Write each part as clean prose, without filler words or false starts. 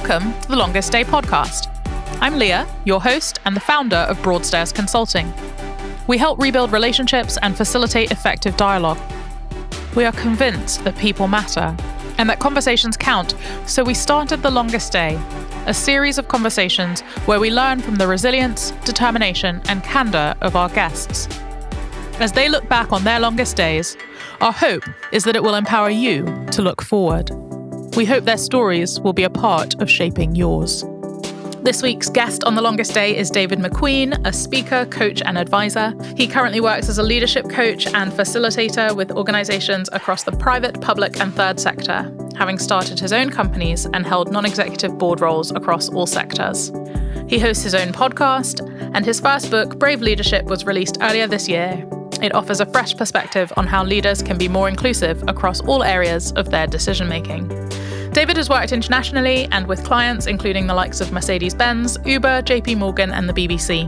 Welcome to the Longest Day podcast. I'm Leah, your host and the founder of Broadstairs Consulting. We help rebuild relationships and facilitate effective dialogue. We are convinced that people matter and that conversations count, so we started The Longest Day, a series of conversations where we learn from the resilience, determination, and candor of our guests. As they look back on their longest days, our hope is that it will empower you to look forward. We hope their stories will be a part of shaping yours. This week's guest on The Longest Day is David McQueen, a speaker, coach, and advisor. He currently works as a leadership coach and facilitator with organizations across the private, public, and third sector, having started his own companies and held non-executive board roles across all sectors. He hosts his own podcast, and his first book, Brave Leadership, was released earlier this year. It offers a fresh perspective on how leaders can be more inclusive across all areas of their decision-making. David has worked internationally and with clients including the likes of Mercedes-Benz, Uber, JP Morgan, and the BBC.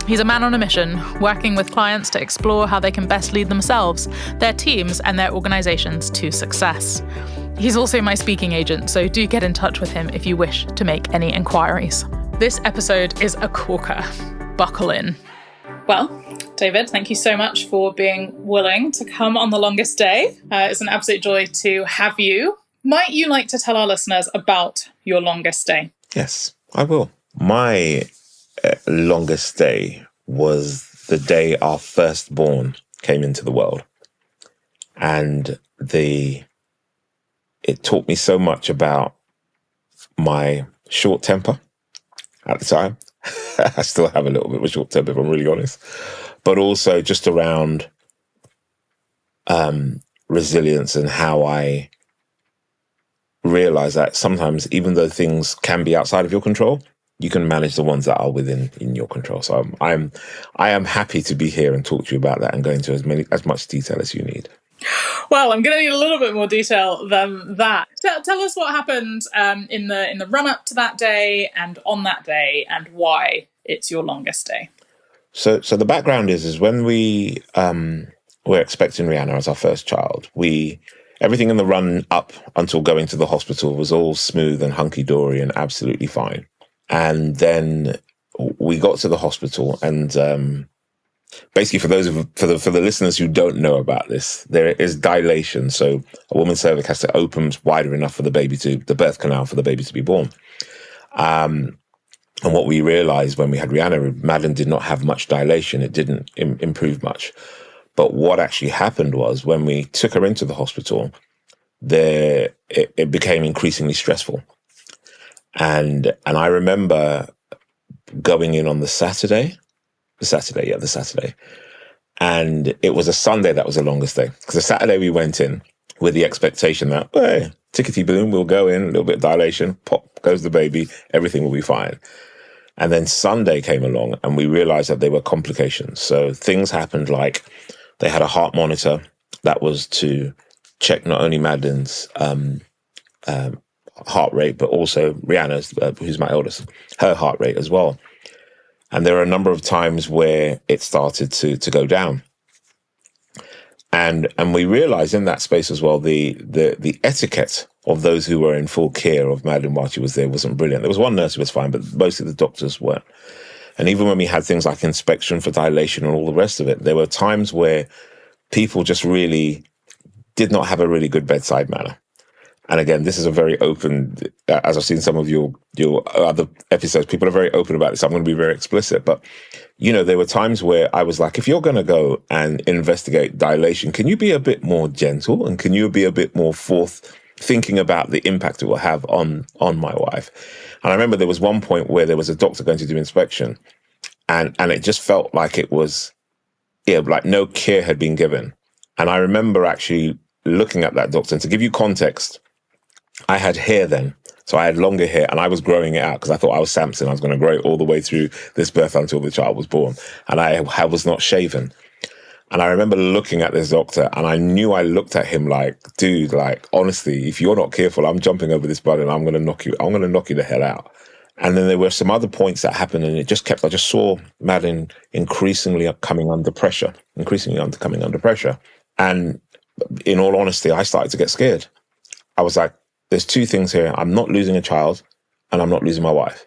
He's a man on a mission, working with clients to explore how they can best lead themselves, their teams, and their organizations to success. He's also my speaking agent, so do get in touch with him if you wish to make any inquiries. This episode is a corker. Buckle in. Well, David, thank you so much for being willing to come on The Longest Day. It's an absolute joy to have you. Might you like to tell our listeners about your longest day? Yes, I will. My longest day was the day our firstborn came into the world. And it taught me so much about my short temper at the time. I still have a little bit of a short temper, if I'm really honest. But also just around resilience and how I realize that sometimes, even though things can be outside of your control, you can manage the ones that are in your control. So I am happy to be here and talk to you about that and go into as much detail as you need. Well, I'm going to need a little bit more detail than that. Tell us what happened in the run up to that day and on that day, and why it's your longest day. So the background is when we were expecting Rihanna as our first child, everything in the run up until going to the hospital was all smooth and hunky-dory and absolutely fine. And then we got to the hospital and basically for the listeners who don't know about this, there is dilation. So a woman's cervix has to open wider enough for the birth canal for the baby to be born. And what we realized when we had Rihanna, Madeline did not have much dilation. It didn't improve much. But what actually happened was when we took her into the hospital, it became increasingly stressful. And I remember going in on the Saturday. And it was a Sunday that was the longest day. Because the Saturday we went in with the expectation that, hey, tickety boom, we'll go in, a little bit of dilation, pop goes the baby, everything will be fine. And then Sunday came along and we realized that there were complications. So things happened like they had a heart monitor that was to check not only Madeline's heart rate, but also Rihanna's, who's my eldest, her heart rate as well. And there are a number of times where it started to go down. And we realized in that space as well, the etiquette of those who were in full care of Madeline while she was there wasn't brilliant. There was one nurse who was fine, but most of the doctors weren't. And even when we had things like inspection for dilation and all the rest of it, there were times where people just really did not have a really good bedside manner. And again, this is a very open, as I've seen some of your other episodes, people are very open about this. I'm going to be very explicit. But, there were times where I was like, if you're going to go and investigate dilation, can you be a bit more gentle? And can you be a bit more thinking about the impact it will have on my wife? And I remember there was one point where there was a doctor going to do inspection and it just felt like it was, like no care had been given. And I remember actually looking at that doctor, and to give you context, I had hair then. So I had longer hair and I was growing it out because I thought I was Samson. I was going to grow it all the way through this birth until the child was born. And I was not shaven. And I remember looking at this doctor and I knew I looked at him like, dude, like, honestly, if you're not careful, I'm jumping over this button and I'm going to knock you the hell out. And then there were some other points that happened and I just saw Madeline increasingly coming under pressure. And in all honesty, I started to get scared. I was like, there's two things here. I'm not losing a child and I'm not losing my wife.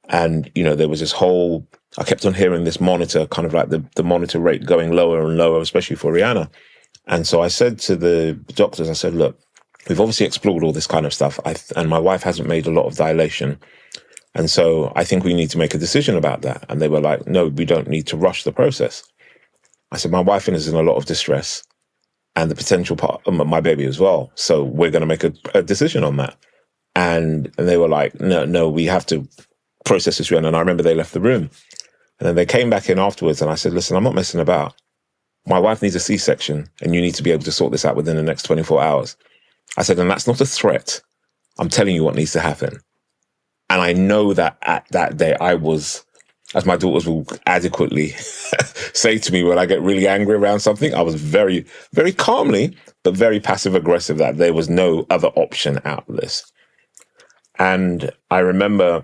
And, there was this whole, I kept on hearing this monitor, kind of like the monitor rate going lower and lower, especially for Rihanna. And so I said to the doctors, I said, look, we've obviously explored all this kind of stuff, and my wife hasn't made a lot of dilation. And so I think we need to make a decision about that. And they were like, no, we don't need to rush the process. I said, my wife is in a lot of distress, and the potential part of my baby as well. So we're going to make a decision on that. And they were like, no, we have to process this. And I remember they left the room. And then they came back in afterwards, and I said, listen, I'm not messing about. My wife needs a C-section, and you need to be able to sort this out within the next 24 hours. I said, and that's not a threat. I'm telling you what needs to happen. And I know that at that day I was, as my daughters will adequately say to me when I get really angry around something, I was very, very calmly, but very passive aggressive, that there was no other option out of this. And I remember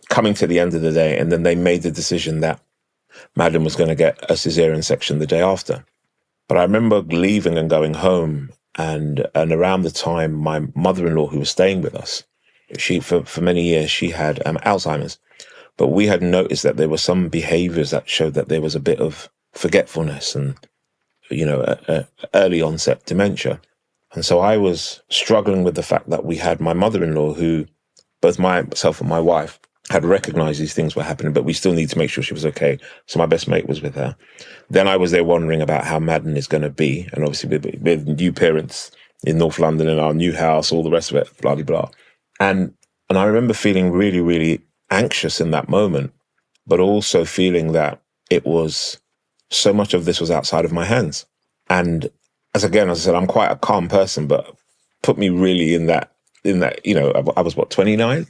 coming to the end of the day, and then they made the decision that Madeline was going to get a cesarean section the day after. But I remember leaving and going home, and around the time my mother-in-law, who was staying with us, she for many years she had Alzheimer's, but we had noticed that there were some behaviors that showed that there was a bit of forgetfulness and early onset dementia. And so I was struggling with the fact that we had my mother-in-law, who both myself and my wife had recognized these things were happening, but we still need to make sure she was okay. So my best mate was with her. Then I was there wondering about how Madeline is going to be. And obviously with new parents in North London in our new house, all the rest of it, blah, blah, blah. And I remember feeling really, really anxious in that moment, but also feeling that it was so much of this was outside of my hands. And as I said, I'm quite a calm person, but put me really in that, I was 29?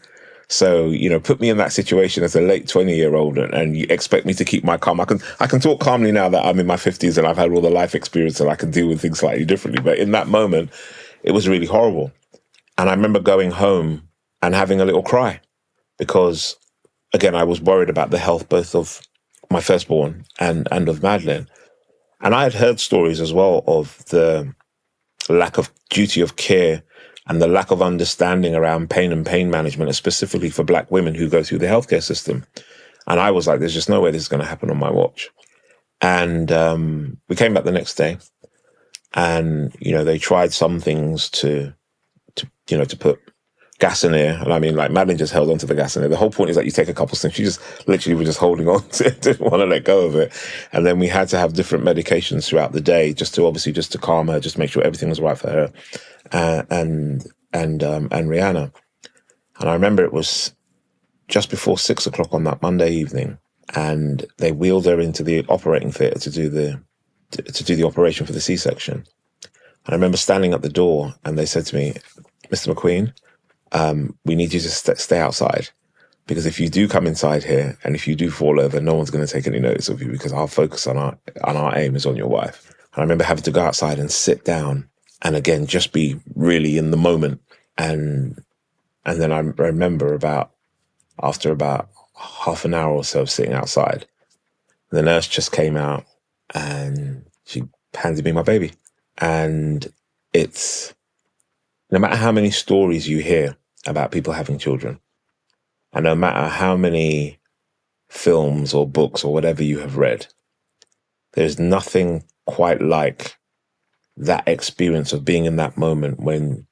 So, put me in that situation as a late 20-year-old and you expect me to keep my calm. I can talk calmly now that I'm in my 50s and I've had all the life experience and I can deal with things slightly differently. But in that moment, it was really horrible. And I remember going home and having a little cry because, again, I was worried about the health both of my firstborn and of Madeline. And I had heard stories as well of the lack of duty of care and the lack of understanding around pain and pain management, specifically for Black women who go through the healthcare system. And I was like, there's just no way this is going to happen on my watch. And we came back the next day and, they tried some things to put gas in there. And I mean, like Madeline just held onto the gas in there. The whole point is that you take a couple of things. She just literally was just holding on to it, didn't want to let go of it. And then we had to have different medications throughout the day just to calm her, just make sure everything was right for her. And Rihanna. And I remember it was just before 6:00 on that Monday evening, and they wheeled her into the operating theatre to do the operation for the C-section. And I remember standing at the door, and they said to me, Mr. McQueen, we need you to stay outside, because if you do come inside here and if you do fall over, no one's going to take any notice of you, because our focus on our aim is on your wife. And I remember having to go outside and sit down and again, just be really in the moment. And then I remember after about half an hour or so of sitting outside, the nurse just came out and she handed me my baby. And it's, no matter how many stories you hear about people having children, and no matter how many films or books or whatever you have read, there's nothing quite like that experience of being in that moment when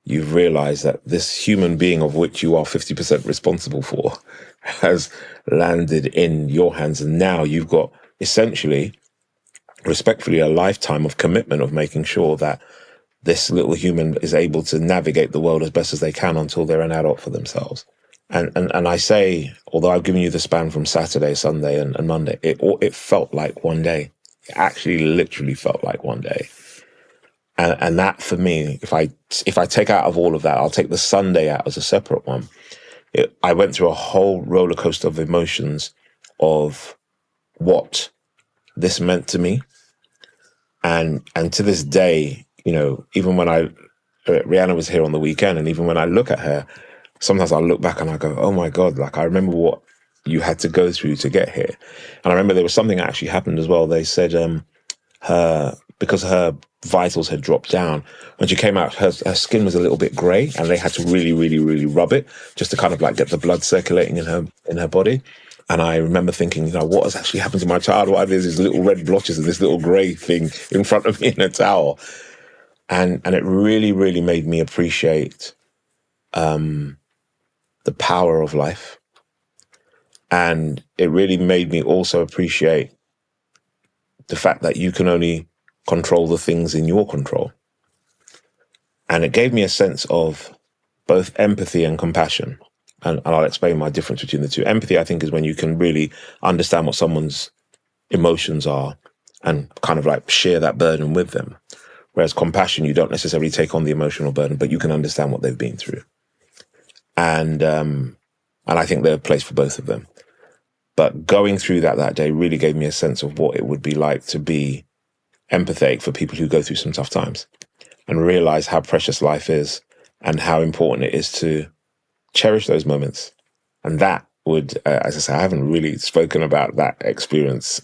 you've realized that this human being of which you are 50% responsible for has landed in your hands. And now you've got essentially, respectfully, a lifetime of commitment of making sure that this little human is able to navigate the world as best as they can until they're an adult for themselves. And I say, although I've given you the span from Saturday, Sunday, and Monday, it felt like one day. It actually literally felt like one day. And that for me, if I take out of all of that, I'll take the Sunday out as a separate one. I went through a whole roller coaster of emotions of what this meant to me. And to this day, even when Rihanna was here on the weekend, and even when I look at her, sometimes I'll look back and I go, oh my God, like I remember what you had to go through to get here. And I remember there was something that actually happened as well. They said her because her vitals had dropped down, when she came out, her skin was a little bit grey, and they had to really, really, really rub it just to kind of like get the blood circulating in her body. And I remember thinking, you know, what has actually happened to my child? Why are there these little red blotches of this little grey thing in front of me in a towel? And it really, really made me appreciate the power of life. And it really made me also appreciate the fact that you can only control the things in your control. And it gave me a sense of both empathy and compassion. And I'll explain my difference between the two. Empathy, I think, is when you can really understand what someone's emotions are and kind of like share that burden with them. Whereas compassion, you don't necessarily take on the emotional burden, but you can understand what they've been through. And I think there's a place for both of them. But going through that day really gave me a sense of what it would be like to be empathetic for people who go through some tough times and realize how precious life is and how important it is to cherish those moments. And that would, as I say, I haven't really spoken about that experience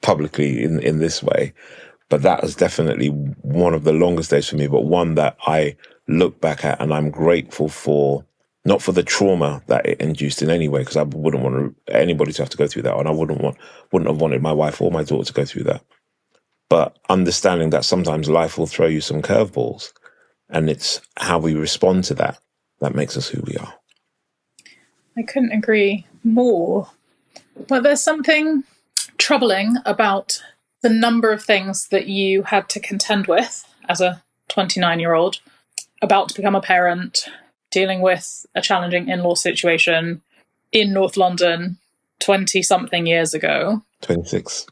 publicly in this way, but that was definitely one of the longest days for me, but one that I look back at and I'm grateful for, not for the trauma that it induced in any way, because I wouldn't want anybody to have to go through that, and I wouldn't have wanted my wife or my daughter to go through that. But understanding that sometimes life will throw you some curveballs, and it's how we respond to that makes us who we are. I couldn't agree more. But there's something troubling about the number of things that you had to contend with as a 29-year-old, about to become a parent, dealing with a challenging in-law situation in North London 20-something years ago. 26.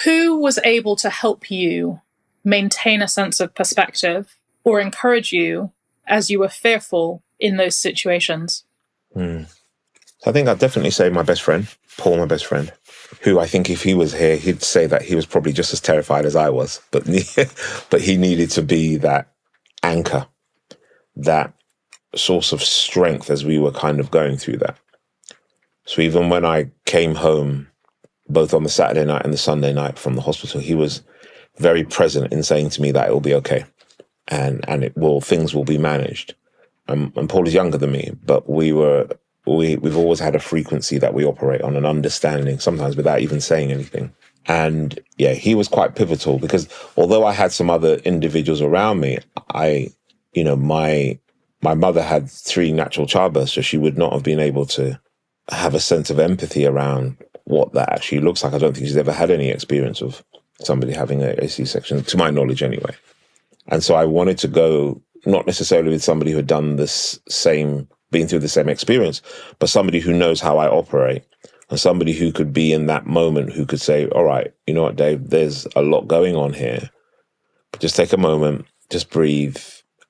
Who was able to help you maintain a sense of perspective or encourage you as you were fearful in those situations? So I think I'd definitely say my best friend, Paul, my best friend, who I think if he was here, he'd say that he was probably just as terrified as I was, but he needed to be that anchor, that source of strength as we were kind of going through that. So even when I came home, both on the Saturday night and the Sunday night from the hospital, he was very present in saying to me that it will be okay, and things will be managed. And Paul is younger than me, but we've always had a frequency that we operate on, an understanding, sometimes without even saying anything. And yeah, he was quite pivotal, because although I had some other individuals around me, my mother had 3 natural childbirths, so she would not have been able to have a sense of empathy around what that actually looks like. I don't think she's ever had any experience of somebody having a C-section, to my knowledge anyway. And so I wanted to go not necessarily with somebody who had done been through the same experience, but somebody who knows how I operate, and somebody who could be in that moment, who could say, all right, you know what, Dave, there's a lot going on here, but just take a moment, just breathe,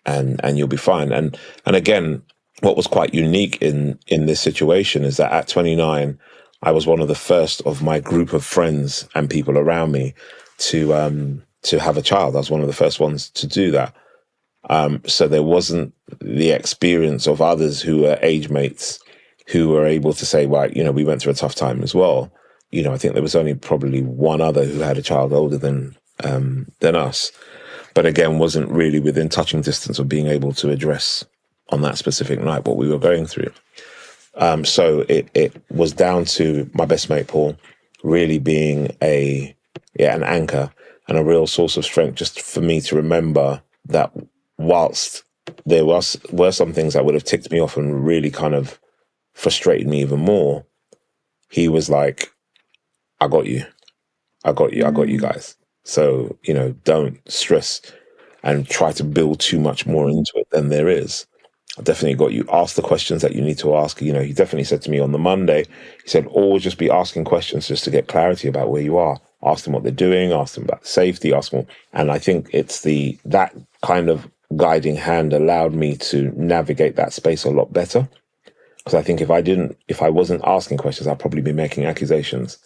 and you'll be fine. And again, what was quite unique in this situation is that at 29, I was one of the first of my group of friends and people around me to have a child. I was one of the first ones to do that. So there wasn't the experience of others who were age mates who were able to say, well, we went through a tough time as well. I think there was only probably one other who had a child older than us, but again, wasn't really within touching distance of being able to address on that specific night what we were going through. So it was down to my best mate, Paul, really being an anchor and a real source of strength, just for me to remember that whilst there were some things that would have ticked me off and really kind of frustrated me even more, he was like, I got you guys. So, don't stress and try to build too much more into it than there is. I definitely got you. Ask the questions that you need to ask. He definitely said to me on the Monday, he said, always just be asking questions just to get clarity about where you are. Ask them what they're doing, ask them about safety, ask them. And I think it's that kind of guiding hand allowed me to navigate that space a lot better. Because I think if I wasn't asking questions, I'd probably be making accusations.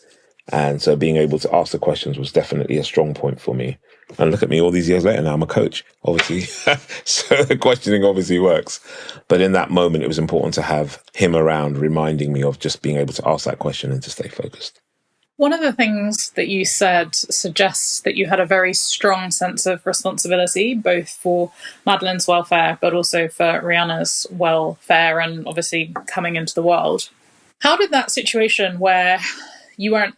And so being able to ask the questions was definitely a strong point for me. And look at me all these years later, now I'm a coach, obviously. So the questioning obviously works. But in that moment, it was important to have him around reminding me of just being able to ask that question and to stay focused. One of the things that you said suggests that you had a very strong sense of responsibility, both for Madeline's welfare, but also for Rihanna's welfare and obviously coming into the world. How did that situation where you weren't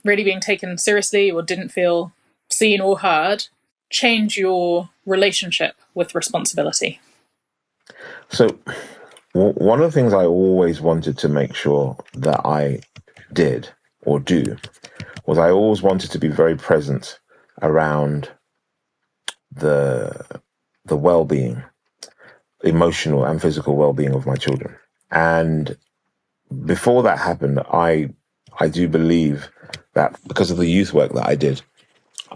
really being taken seriously or didn't feel seen or heard change your relationship with responsibility? So one of the things I always wanted to make sure that I did or do was I always wanted to be very present around the well-being, emotional and physical well-being of my children. And before that happened, I do believe that because of the youth work that I did,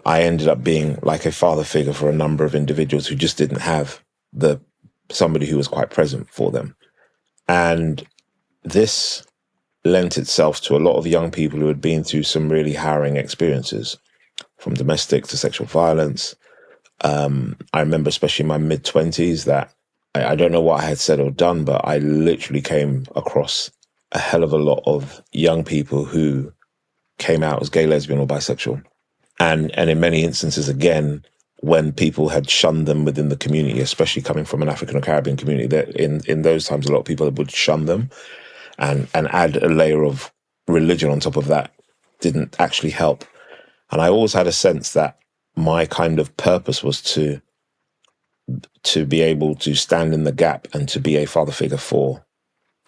I ended up being like a father figure for a number of individuals who just didn't have somebody who was quite present for them. And this lent itself to a lot of young people who had been through some really harrowing experiences, from domestic to sexual violence. I remember, especially in my mid-20s, that I don't know what I had said or done, but I literally came across a hell of a lot of young people who came out as gay, lesbian, or bisexual. And in many instances, again, when people had shunned them within the community, especially coming from an African or Caribbean community, that in those times, a lot of people would shun them and add a layer of religion on top of that didn't actually help. And I always had a sense that my kind of purpose was to be able to stand in the gap and to be a father figure for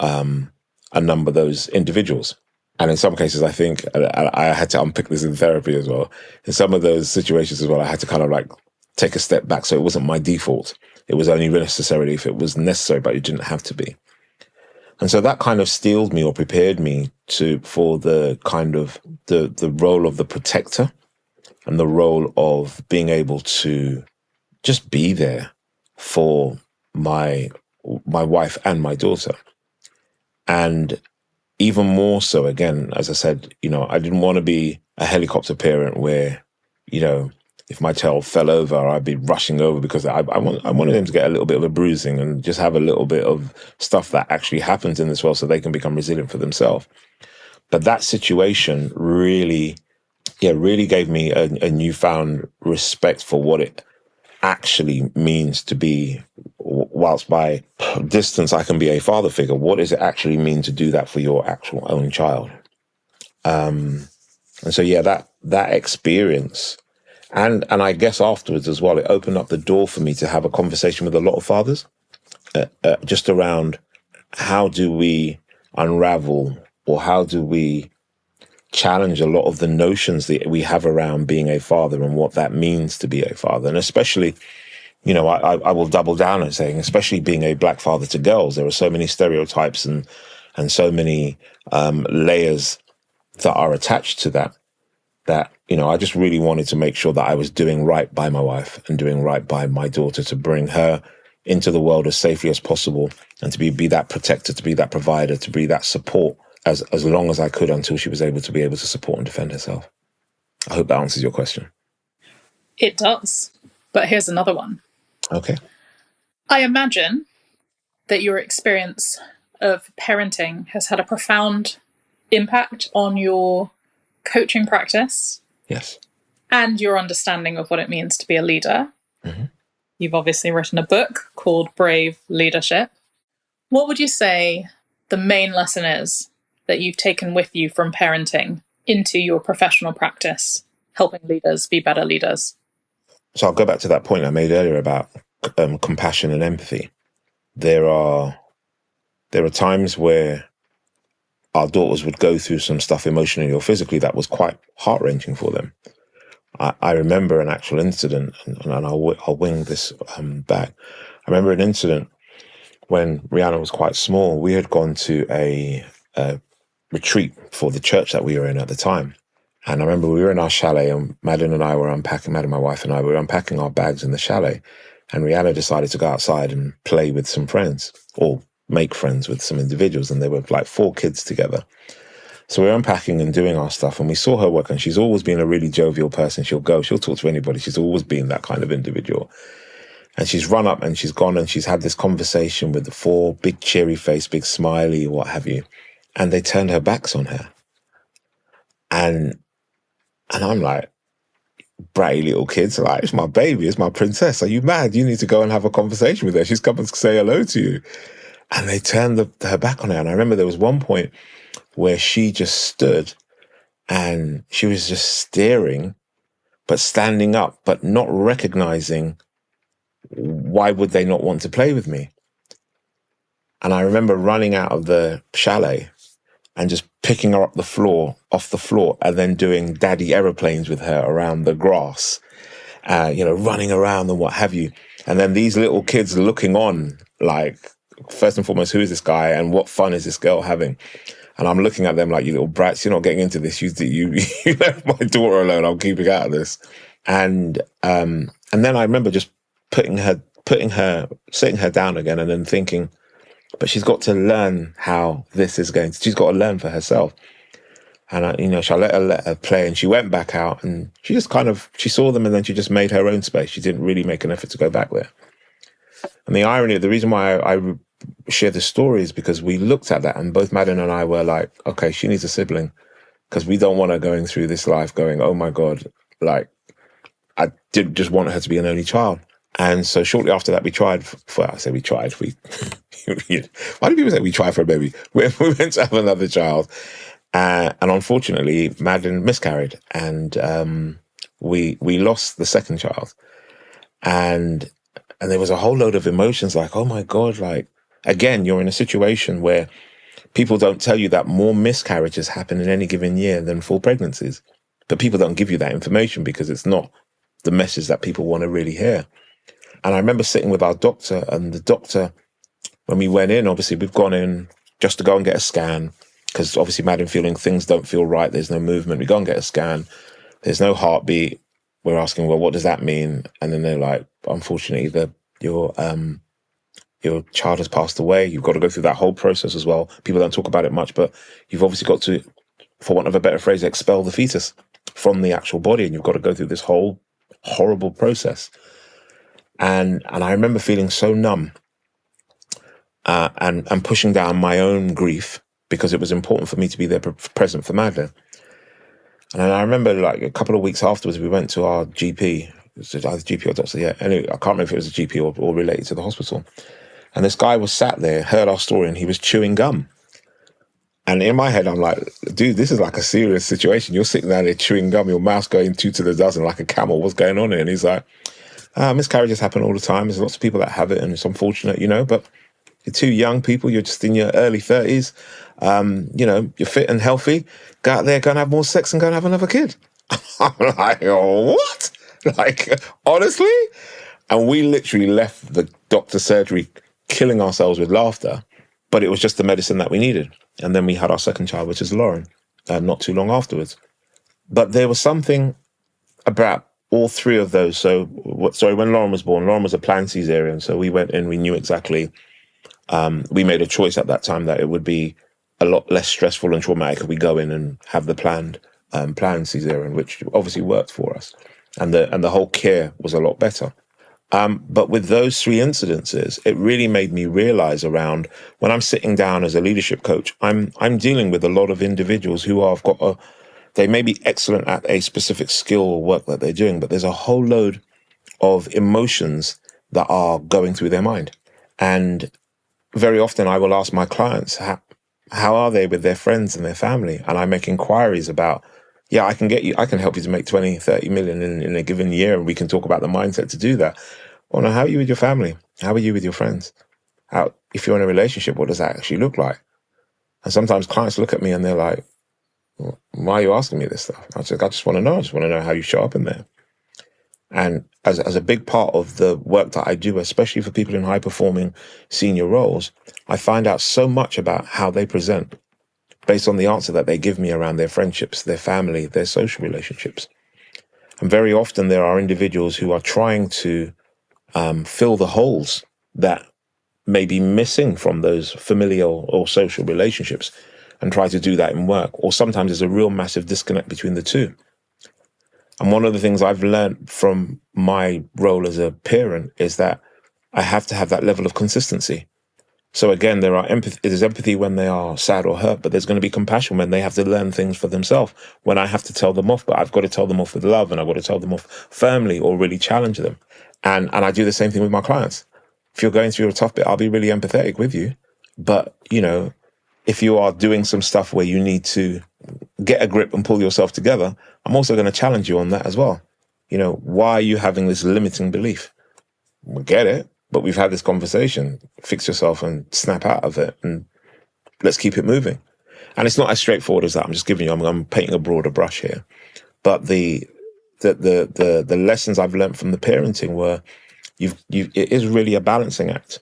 a number of those individuals. And in some cases, I think I had to unpick this in therapy as well. In some of those situations as well, I had to kind of like take a step back. So it wasn't my default. It was only necessarily if it was necessary, but it didn't have to be. And so that kind of steeled me or prepared me for the kind of the role of the protector and the role of being able to just be there for my wife and my daughter. And even more so, again, as I said, I didn't want to be a helicopter parent where, if my child fell over, I'd be rushing over because I wanted them to get a little bit of a bruising and just have a little bit of stuff that actually happens in this world so they can become resilient for themselves. But that situation really gave me a newfound respect for what it actually means to be, whilst by distance I can be a father figure, what does it actually mean to do that for your actual own child? And so, that experience, and I guess afterwards as well, it opened up the door for me to have a conversation with a lot of fathers, just around how do we unravel or how do we challenge a lot of the notions that we have around being a father and what that means to be a father. And especially, I will double down on saying, especially being a black father to girls, there are so many stereotypes and so many layers that are attached to that I just really wanted to make sure that I was doing right by my wife and doing right by my daughter, to bring her into the world as safely as possible and to be that protector, to be that provider, to be that support as long as I could until she was able to support and defend herself. I hope that answers your question. It does. But here's another one. Okay. I imagine that your experience of parenting has had a profound impact on your coaching practice. Yes. And your understanding of what it means to be a leader. Mm-hmm. You've obviously written a book called Brave Leadership. What would you say the main lesson is that you've taken with you from parenting into your professional practice, helping leaders be better leaders? So I'll go back to that point I made earlier about compassion and empathy. There are times where our daughters would go through some stuff emotionally or physically that was quite heart-wrenching for them. I remember an actual incident, and I'll wing this back. I remember an incident when Rihanna was quite small. We had gone to a retreat for the church that we were in at the time. And I remember we were in our chalet, and Madeline, my wife and I were unpacking our bags in the chalet. And Rihanna decided to go outside and play with some friends, or make friends with some individuals. And there were like 4 kids together. So we were unpacking and doing our stuff, and we saw her work, and she's always been a really jovial person. She'll talk to anybody. She's always been that kind of individual. And she's run up and she's gone and she's had this conversation with the 4, big cheery face, big smiley, what have you. And they turned her backs on her. And I'm like, bratty little kids, like, it's my baby, it's my princess. Are you mad? You need to go and have a conversation with her. She's coming to say hello to you. And they turned her back on her. And I remember there was one point where she just stood and she was just staring, but standing up, but not recognizing why would they not want to play with me. And I remember running out of the chalet and just picking her off the floor, and then doing daddy aeroplanes with her around the grass, running around and what have you. And then these little kids looking on, like, first and foremost, who is this guy and what fun is this girl having? And I'm looking at them like, you little brats, you're not getting into this. You left my daughter alone. I'm keeping out of this. And then I remember just sitting her down again, and then thinking, but she's got to learn how this is going. She's got to learn for herself. And so I let her play, and she went back out, and she just she saw them, and then she just made her own space. She didn't really make an effort to go back there. And the reason why I share this story is because we looked at that, and both Madeline and I were like, okay, she needs a sibling, because we don't want her going through this life going, oh my God, like, I did just want her to be an only child. And so shortly after that, we tried. Why do people say we tried for a baby? We went to have another child. And unfortunately, Madeline miscarried. And we lost the second child. And there was a whole load of emotions like, oh my God, like, again, you're in a situation where people don't tell you that more miscarriages happen in any given year than full pregnancies. But people don't give you that information because it's not the message that people want to really hear. And I remember sitting with our doctor, and the doctor, when we went in, obviously we've gone in just to go and get a scan, because obviously Madeline feeling things don't feel right. There's no movement. We go and get a scan. There's no heartbeat. We're asking, well, what does that mean? And then they're like, unfortunately, your child has passed away. You've got to go through that whole process as well. People don't talk about it much, but you've obviously got to, for want of a better phrase, expel the fetus from the actual body, and you've got to go through this whole horrible process. And I remember feeling so numb and pushing down my own grief, because it was important for me to be there present for Madeline. And I remember, like, a couple of weeks afterwards, we went to our GP. It was either GP or doctor, yeah. Anyway, I can't remember if it was a GP or related to the hospital. And this guy was sat there, heard our story, and he was chewing gum. And in my head, I'm like, dude, this is like a serious situation. You're sitting down there chewing gum, your mouth's going 2 to the dozen like a camel. What's going on here? And he's like, miscarriages happen all the time. There's lots of people that have it, and it's unfortunate, but you're 2 young people. You're just in your early 30s. You're fit and healthy. Go out there, go and have more sex, and go and have another kid. I'm like, oh, what? Like, honestly? And we literally left the doctor's surgery killing ourselves with laughter, but it was just the medicine that we needed. And then we had our second child, which is Lauren, not too long afterwards. But there was something about all 3 of those. So when Lauren was born, Lauren was a planned cesarean. So we went in, we knew exactly, we made a choice at that time that it would be a lot less stressful and traumatic if we go in and have the planned cesarean, which obviously worked for us. And the whole care was a lot better. But with those 3 incidences, it really made me realize around when I'm sitting down as a leadership coach, I'm dealing with a lot of individuals who they may be excellent at a specific skill or work that they're doing, but there's a whole load of emotions that are going through their mind. And very often I will ask my clients, how are they with their friends and their family? And I make inquiries about, I can help you to make 20, 30 million in a given year, and we can talk about the mindset to do that. Well, now, how are you with your family? How are you with your friends? If you're in a relationship, what does that actually look like? And sometimes clients look at me and they're like, why are you asking me this stuff? I just want to know. I just want to know how you show up in there. And as a big part of the work that I do, especially for people in high-performing senior roles, I find out so much about how they present based on the answer that they give me around their friendships, their family, their social relationships. And very often there are individuals who are trying to fill the holes that may be missing from those familial or social relationships, and try to do that in work. Or sometimes there's a real massive disconnect between the two. And one of the things I've learned from my role as a parent is that I have to have that level of consistency. So again, there's empathy when they are sad or hurt, but there's going to be compassion when they have to learn things for themselves. When I have to tell them off, but I've got to tell them off with love, and I've got to tell them off firmly or really challenge them. And I do the same thing with my clients. If you're going through a tough bit, I'll be really empathetic with you. But, if you are doing some stuff where you need to get a grip and pull yourself together, I'm also going to challenge you on that as well. Why are you having this limiting belief? We get it, but we've had this conversation. Fix yourself and snap out of it, and let's keep it moving. And it's not as straightforward as that. I'm just giving you, I'm painting a broader brush here. But the lessons I've learned from the parenting were, it is really a balancing act.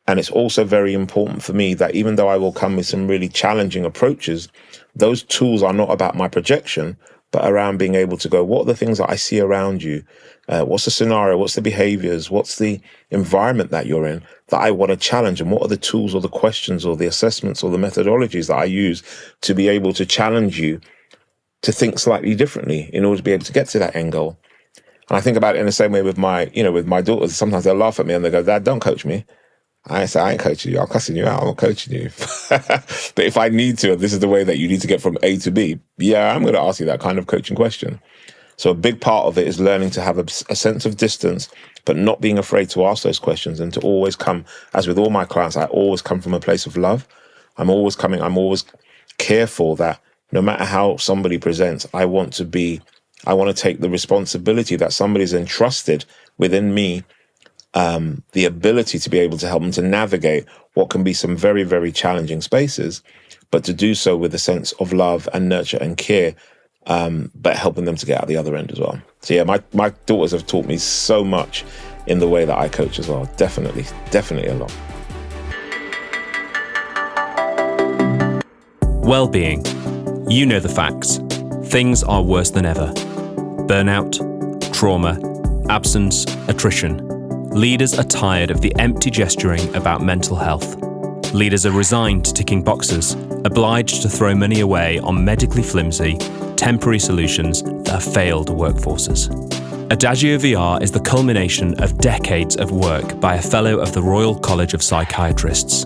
And it's also very important for me that even though I will come with some really challenging approaches, those tools are not about my projection, but around being able to go, what are the things that I see around you? What's the scenario? What's the behaviors? What's the environment that you're in that I want to challenge? And what are the tools or the questions or the assessments or the methodologies that I use to be able to challenge you to think slightly differently in order to be able to get to that end goal? And I think about it in the same way with my daughters. Sometimes they'll laugh at me and they go, Dad, don't coach me. I say, I ain't coaching you. I'm cussing you out. I'm not coaching you. But if I need to, and this is the way that you need to get from A to B, I'm going to ask you that kind of coaching question. So a big part of it is learning to have a sense of distance, but not being afraid to ask those questions, and to always come, as with all my clients, I always come from a place of love. I'm always careful that no matter how somebody presents, I want to take the responsibility that somebody's entrusted within me, the ability to be able to help them to navigate what can be some very, very challenging spaces, but to do so with a sense of love and nurture and care, but helping them to get out the other end as well. So my daughters have taught me so much in the way that I coach as well. Definitely a lot. Wellbeing. You know the facts. Things are worse than ever. Burnout, trauma, absence, attrition. Leaders are tired of the empty gesturing about mental health. Leaders are resigned to ticking boxes, obliged to throw money away on medically flimsy, temporary solutions that have failed workforces. Adagio VR is the culmination of decades of work by a fellow of the Royal College of Psychiatrists.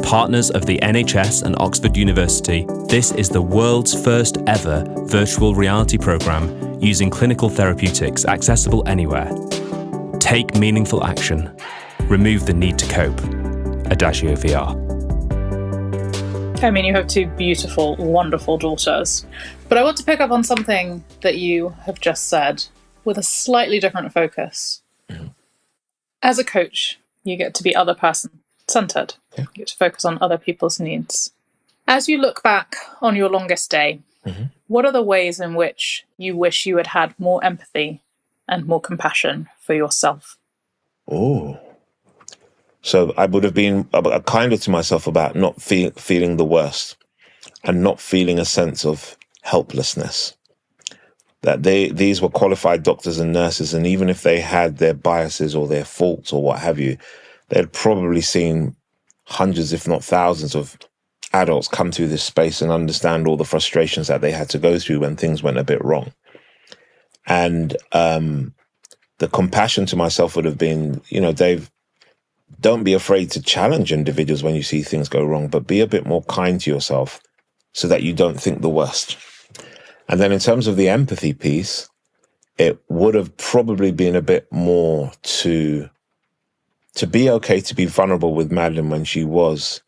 Partners of the NHS and Oxford University, this is the world's first ever virtual reality program using clinical therapeutics accessible anywhere. Take meaningful action. Remove the need to cope. Adagio VR. I mean, you have two beautiful, wonderful daughters. But I want to pick up on something that you have just said with a slightly different focus. Mm-hmm. As a coach, you get to be other person-centered. Yeah. You get to focus on other people's needs. As you look back on your longest day, mm-hmm. what are the ways in which you wish you had had more empathy and more compassion for yourself? Oh. So I would have been kinder to myself about not feeling the worst and not feeling a sense of helplessness. That these were qualified doctors and nurses, and even if they had their biases or their faults or what have you, they'd probably seen hundreds, if not thousands, of adults come through this space and understand all the frustrations that they had to go through when things went a bit wrong. And the compassion to myself would have been, Dave, don't be afraid to challenge individuals when you see things go wrong, but be a bit more kind to yourself so that you don't think the worst. And then in terms of the empathy piece, it would have probably been a bit more to be okay to be vulnerable with Madeline when she was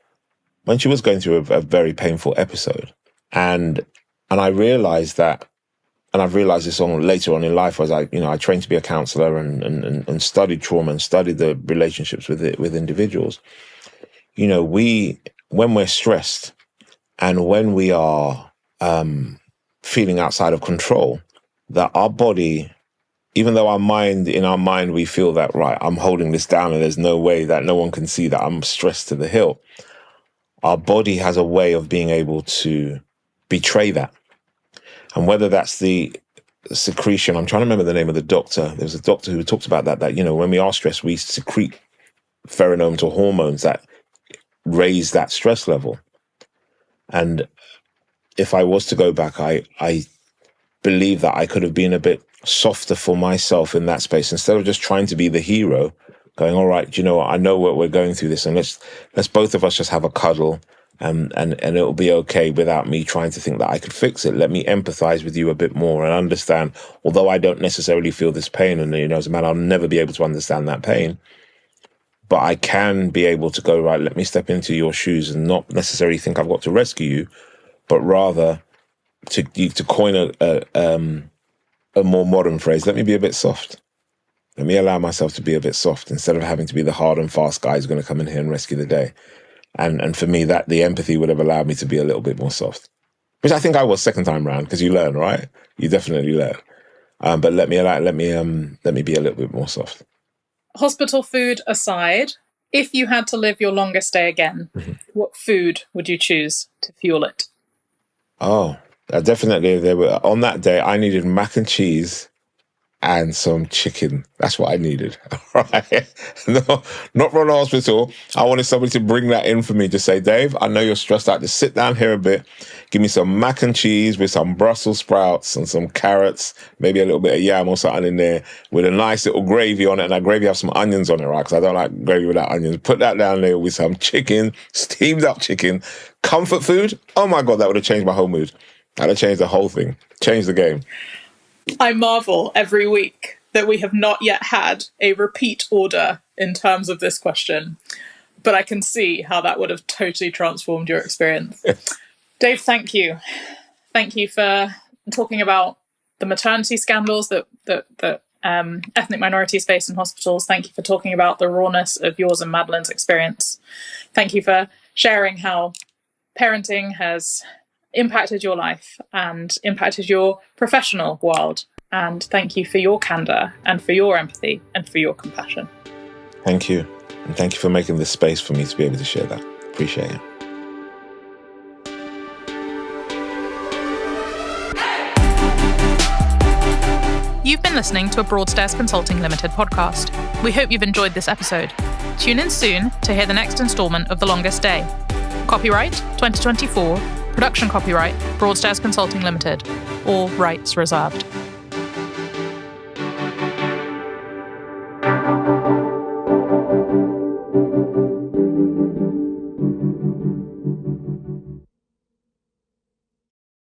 going through a very painful episode. And I realized that, and I've realized this later on in life, as I trained to be a counselor and studied trauma and studied the relationships with individuals. When we're stressed and when we are feeling outside of control, that our body, even though in our mind, we feel that, right, I'm holding this down and there's no way that no one can see that I'm stressed to the hilt. Our body has a way of being able to betray that. And whether that's the secretion, I'm trying to remember the name of the doctor. There was a doctor who talked about that when we are stressed, we secrete pheromones or hormones that raise that stress level. And if I was to go back, I believe that I could have been a bit softer for myself in that space. Instead of just trying to be the hero, going, all right, do you know what? I know what we're going through this, and let's both of us just have a cuddle, and it'll be okay without me trying to think that I could fix it. Let me empathize with you a bit more and understand, although I don't necessarily feel this pain, and as a man, I'll never be able to understand that pain, but I can be able to go, right, let me step into your shoes and not necessarily think I've got to rescue you, but rather to coin a more modern phrase, let me be a bit soft. Let me allow myself to be a bit soft instead of having to be the hard and fast guy who's going to come in here and rescue the day. And for me, that the empathy would have allowed me to be a little bit more soft, which I think I was second time round, because you learn, right? You definitely learn. But let me be a little bit more soft. Hospital food aside, if you had to live your longest day again, what food would you choose to fuel it? Oh, definitely. On that day, I needed mac and cheese and some chicken. That's what I needed. Right? No, not from the hospital. I wanted somebody to bring that in for me to say, Dave, I know you're stressed out. Just sit down here a bit. Give me some mac and cheese with some Brussels sprouts and some carrots, maybe a little bit of yam or something in there with a nice little gravy on it. And that gravy have some onions on it, right? Because I don't like gravy without onions. Put that down there with some chicken, steamed up chicken. Comfort food. Oh my God, that would have changed my whole mood. That would have changed the whole thing. Changed the game. I marvel every week that we have not yet had a repeat order in terms of this question, but I can see how that would have totally transformed your experience. Dave, thank you. Thank you for talking about the maternity scandals that ethnic minorities face in hospitals. Thank you for talking about the rawness of yours and Madeline's experience. Thank you for sharing how parenting has impacted your life and impacted your professional world. And thank you for your candor and for your empathy and for your compassion. Thank you. And thank you for making this space for me to be able to share that. Appreciate it. You've been listening to a Broadstairs Consulting Limited podcast. We hope you've enjoyed this episode. Tune in soon to hear the next instalment of The Longest Day. Copyright 2024. Production copyright Broadstairs Consulting Limited. All rights reserved.